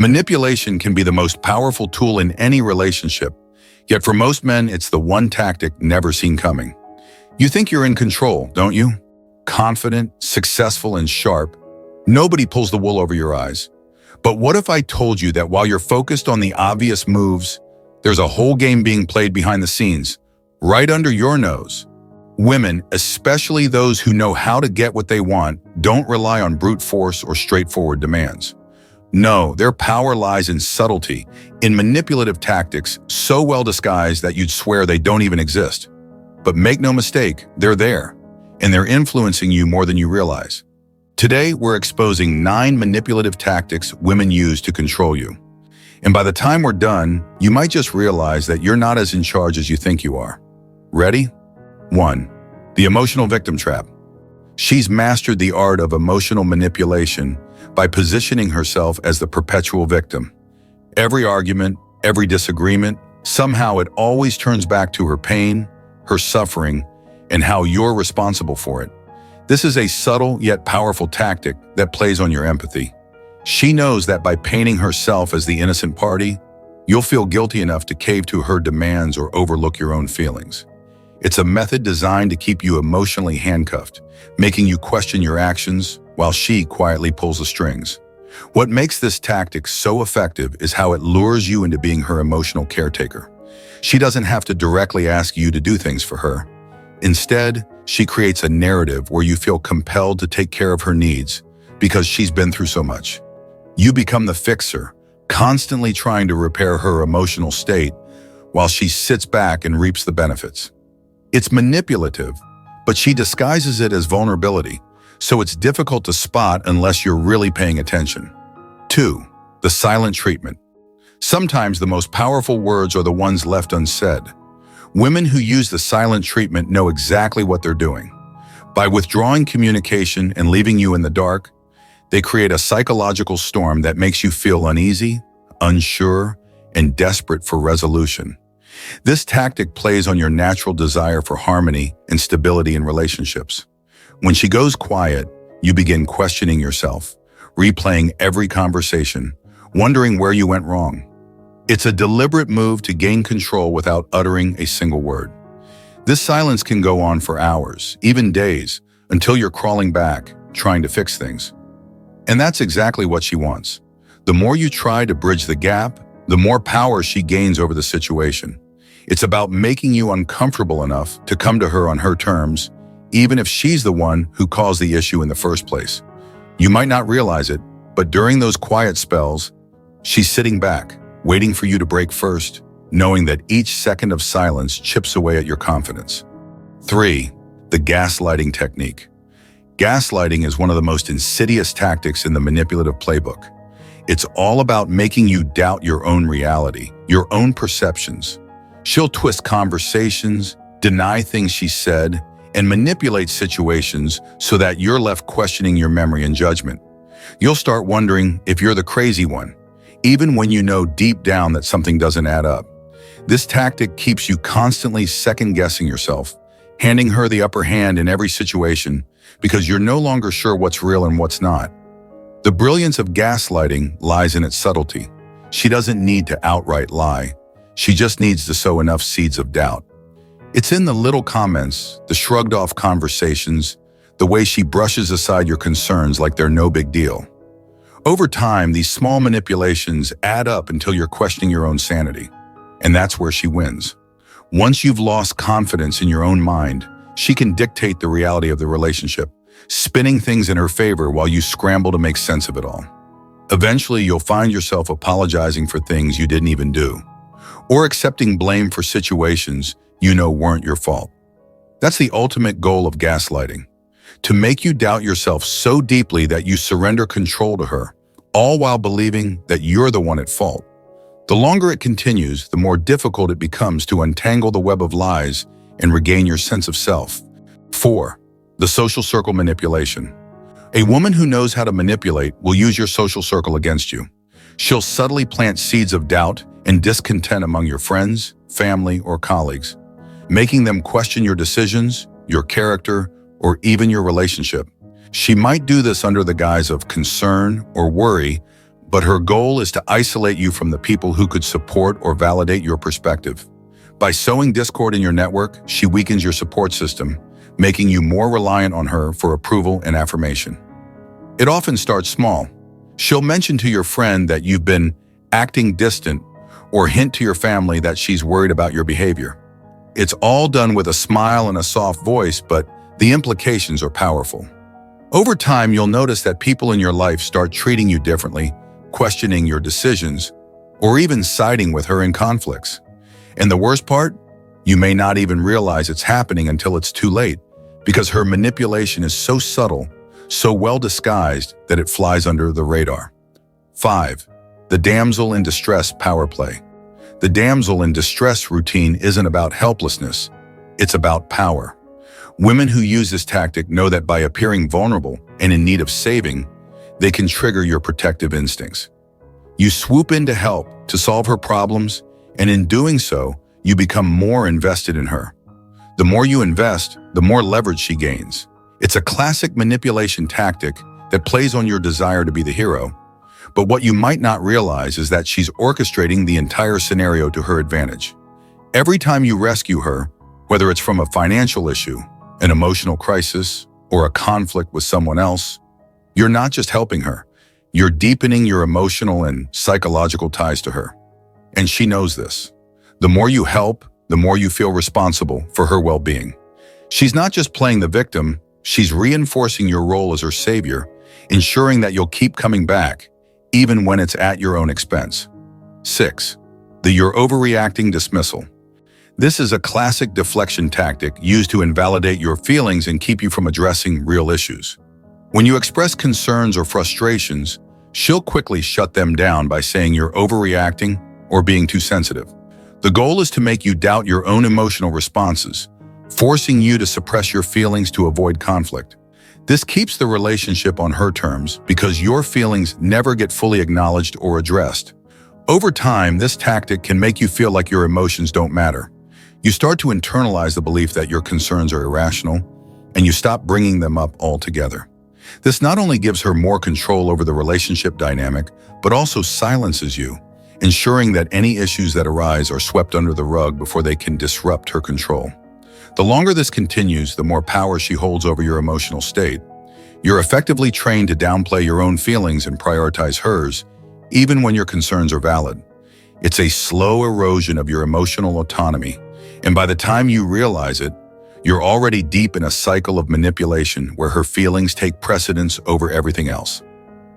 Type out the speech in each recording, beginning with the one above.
Manipulation can be the most powerful tool in any relationship, yet for most men, it's the one tactic never seen coming. You think you're in control, don't you? Confident, successful, and sharp. Nobody pulls the wool over your eyes. But what if I told you that while you're focused on the obvious moves, there's a whole game being played behind the scenes, right under your nose? Women, especially those who know how to get what they want, don't rely on brute force or straightforward demands. No, their power lies in subtlety, in manipulative tactics so well disguised that you'd swear they don't even exist. But make no mistake, they're there, and they're influencing you more than you realize. Today, we're exposing 9 manipulative tactics women use to control you. And by the time we're done, you might just realize that you're not as in charge as you think you are. Ready? 1. The emotional victim trap. She's mastered the art of emotional manipulation by positioning herself as the perpetual victim. Every argument, every disagreement, somehow it always turns back to her pain, her suffering, and how you're responsible for it. This is a subtle yet powerful tactic that plays on your empathy. She knows that by painting herself as the innocent party, you'll feel guilty enough to cave to her demands or overlook your own feelings. It's a method designed to keep you emotionally handcuffed, making you question your actions while she quietly pulls the strings. What makes this tactic so effective is how it lures you into being her emotional caretaker. She doesn't have to directly ask you to do things for her. Instead, she creates a narrative where you feel compelled to take care of her needs because she's been through so much. You become the fixer, constantly trying to repair her emotional state while she sits back and reaps the benefits. It's manipulative, but she disguises it as vulnerability, so it's difficult to spot unless you're really paying attention. 2. The silent treatment. Sometimes the most powerful words are the ones left unsaid. Women who use the silent treatment know exactly what they're doing. By withdrawing communication and leaving you in the dark, they create a psychological storm that makes you feel uneasy, unsure, and desperate for resolution. This tactic plays on your natural desire for harmony and stability in relationships. When she goes quiet, you begin questioning yourself, replaying every conversation, wondering where you went wrong. It's a deliberate move to gain control without uttering a single word. This silence can go on for hours, even days, until you're crawling back, trying to fix things. And that's exactly what she wants. The more you try to bridge the gap, the more power she gains over the situation. It's about making you uncomfortable enough to come to her on her terms, even if she's the one who caused the issue in the first place. You might not realize it, but during those quiet spells, she's sitting back, waiting for you to break first, knowing that each second of silence chips away at your confidence. 3. The gaslighting technique. Gaslighting is one of the most insidious tactics in the manipulative playbook. It's all about making you doubt your own reality, your own perceptions. She'll twist conversations, deny things she said, and manipulate situations so that you're left questioning your memory and judgment. You'll start wondering if you're the crazy one, even when you know deep down that something doesn't add up. This tactic keeps you constantly second-guessing yourself, handing her the upper hand in every situation because you're no longer sure what's real and what's not. The brilliance of gaslighting lies in its subtlety. She doesn't need to outright lie. She just needs to sow enough seeds of doubt. It's in the little comments, the shrugged-off conversations, the way she brushes aside your concerns like they're no big deal. Over time, these small manipulations add up until you're questioning your own sanity. And that's where she wins. Once you've lost confidence in your own mind, she can dictate the reality of the relationship, spinning things in her favor while you scramble to make sense of it all. Eventually, you'll find yourself apologizing for things you didn't even do, or accepting blame for situations you know weren't your fault. That's the ultimate goal of gaslighting, to make you doubt yourself so deeply that you surrender control to her, all while believing that you're the one at fault. The longer it continues, the more difficult it becomes to untangle the web of lies and regain your sense of self. 4. The social circle manipulation. A woman who knows how to manipulate will use your social circle against you. She'll subtly plant seeds of doubt and discontent among your friends, family, or colleagues, making them question your decisions, your character, or even your relationship. She might do this under the guise of concern or worry, but her goal is to isolate you from the people who could support or validate your perspective. By sowing discord in your network, she weakens your support system, making you more reliant on her for approval and affirmation. It often starts small. She'll mention to your friend that you've been acting distant or hint to your family that she's worried about your behavior. It's all done with a smile and a soft voice, but the implications are powerful. Over time, you'll notice that people in your life start treating you differently, questioning your decisions, or even siding with her in conflicts. And the worst part? You may not even realize it's happening until it's too late, because her manipulation is so subtle, so well disguised that it flies under the radar. 5. The damsel in distress power play. The damsel in distress routine isn't about helplessness, it's about power. Women who use this tactic know that by appearing vulnerable and in need of saving, they can trigger your protective instincts. You swoop in to help, to solve her problems, and in doing so, you become more invested in her. The more you invest, the more leverage she gains. It's a classic manipulation tactic that plays on your desire to be the hero. But what you might not realize is that she's orchestrating the entire scenario to her advantage. Every time you rescue her, whether it's from a financial issue, an emotional crisis, or a conflict with someone else, you're not just helping her, you're deepening your emotional and psychological ties to her. And she knows this. The more you help, the more you feel responsible for her well-being. She's not just playing the victim, she's reinforcing your role as her savior, ensuring that you'll keep coming back, even when it's at your own expense. 6. The You're Overreacting Dismissal. This is a classic deflection tactic used to invalidate your feelings and keep you from addressing real issues. When you express concerns or frustrations, she'll quickly shut them down by saying you're overreacting or being too sensitive. The goal is to make you doubt your own emotional responses, forcing you to suppress your feelings to avoid conflict. This keeps the relationship on her terms because your feelings never get fully acknowledged or addressed. Over time, this tactic can make you feel like your emotions don't matter. You start to internalize the belief that your concerns are irrational, and you stop bringing them up altogether. This not only gives her more control over the relationship dynamic, but also silences you, ensuring that any issues that arise are swept under the rug before they can disrupt her control. The longer this continues, the more power she holds over your emotional state. You're effectively trained to downplay your own feelings and prioritize hers, even when your concerns are valid. It's a slow erosion of your emotional autonomy, and by the time you realize it, you're already deep in a cycle of manipulation where her feelings take precedence over everything else.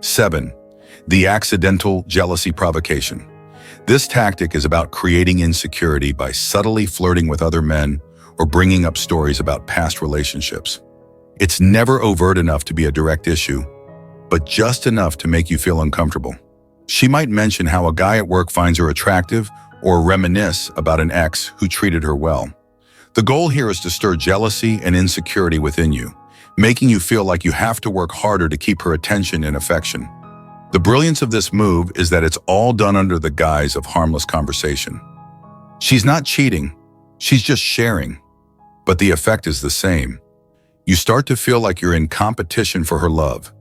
7. The accidental jealousy provocation. This tactic is about creating insecurity by subtly flirting with other men or bringing up stories about past relationships. It's never overt enough to be a direct issue, but just enough to make you feel uncomfortable. She might mention how a guy at work finds her attractive or reminisce about an ex who treated her well. The goal here is to stir jealousy and insecurity within you, making you feel like you have to work harder to keep her attention and affection. The brilliance of this move is that it's all done under the guise of harmless conversation. She's not cheating, she's just sharing, but the effect is the same. You start to feel like you're in competition for her love.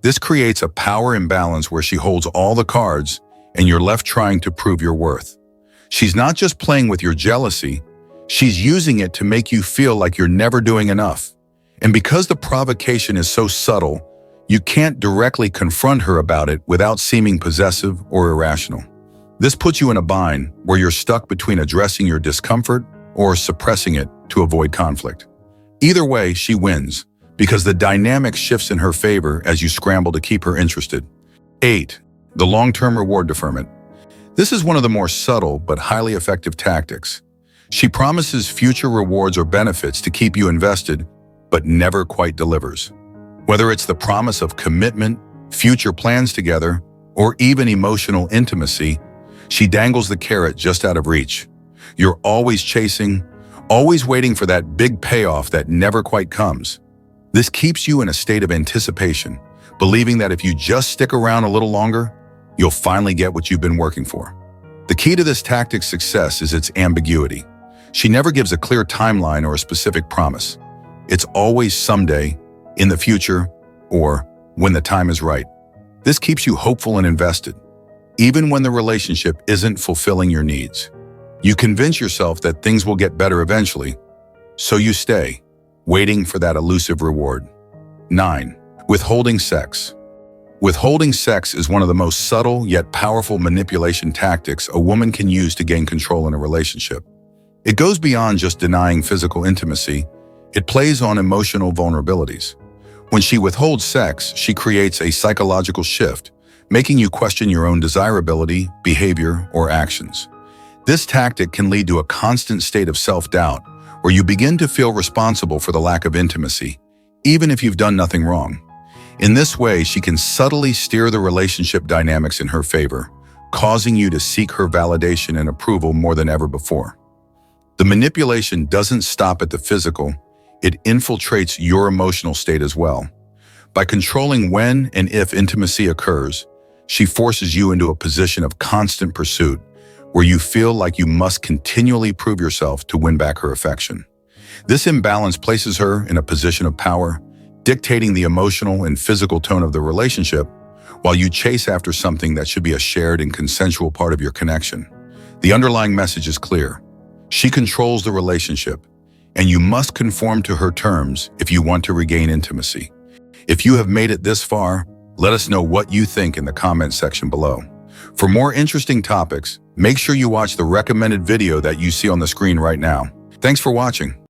This creates a power imbalance where she holds all the cards and you're left trying to prove your worth. She's not just playing with your jealousy, she's using it to make you feel like you're never doing enough. And because the provocation is so subtle, you can't directly confront her about it without seeming possessive or irrational. This puts you in a bind where you're stuck between addressing your discomfort or suppressing it to avoid conflict. Either way, she wins, because the dynamic shifts in her favor as you scramble to keep her interested. 8. The long-term reward deferment. This is one of the more subtle but highly effective tactics. She promises future rewards or benefits to keep you invested, but never quite delivers. Whether it's the promise of commitment, future plans together, or even emotional intimacy, she dangles the carrot just out of reach. You're always chasing, always waiting for that big payoff that never quite comes. This keeps you in a state of anticipation, believing that if you just stick around a little longer, you'll finally get what you've been working for. The key to this tactic's success is its ambiguity. She never gives a clear timeline or a specific promise. It's always someday, in the future, or when the time is right. This keeps you hopeful and invested, even when the relationship isn't fulfilling your needs. You convince yourself that things will get better eventually, so you stay, waiting for that elusive reward. 9. Withholding sex. Withholding sex is one of the most subtle yet powerful manipulation tactics a woman can use to gain control in a relationship. It goes beyond just denying physical intimacy. It plays on emotional vulnerabilities. When she withholds sex, she creates a psychological shift, making you question your own desirability, behavior, or actions. This tactic can lead to a constant state of self-doubt, where you begin to feel responsible for the lack of intimacy, even if you've done nothing wrong. In this way, she can subtly steer the relationship dynamics in her favor, causing you to seek her validation and approval more than ever before. The manipulation doesn't stop at the physical, it infiltrates your emotional state as well. By controlling when and if intimacy occurs, she forces you into a position of constant pursuit, where you feel like you must continually prove yourself to win back her affection. This imbalance places her in a position of power, dictating the emotional and physical tone of the relationship, while you chase after something that should be a shared and consensual part of your connection. The underlying message is clear. She controls the relationship, and you must conform to her terms if you want to regain intimacy. If you have made it this far, let us know what you think in the comment section below. For more interesting topics, make sure you watch the recommended video that you see on the screen right now. Thanks for watching.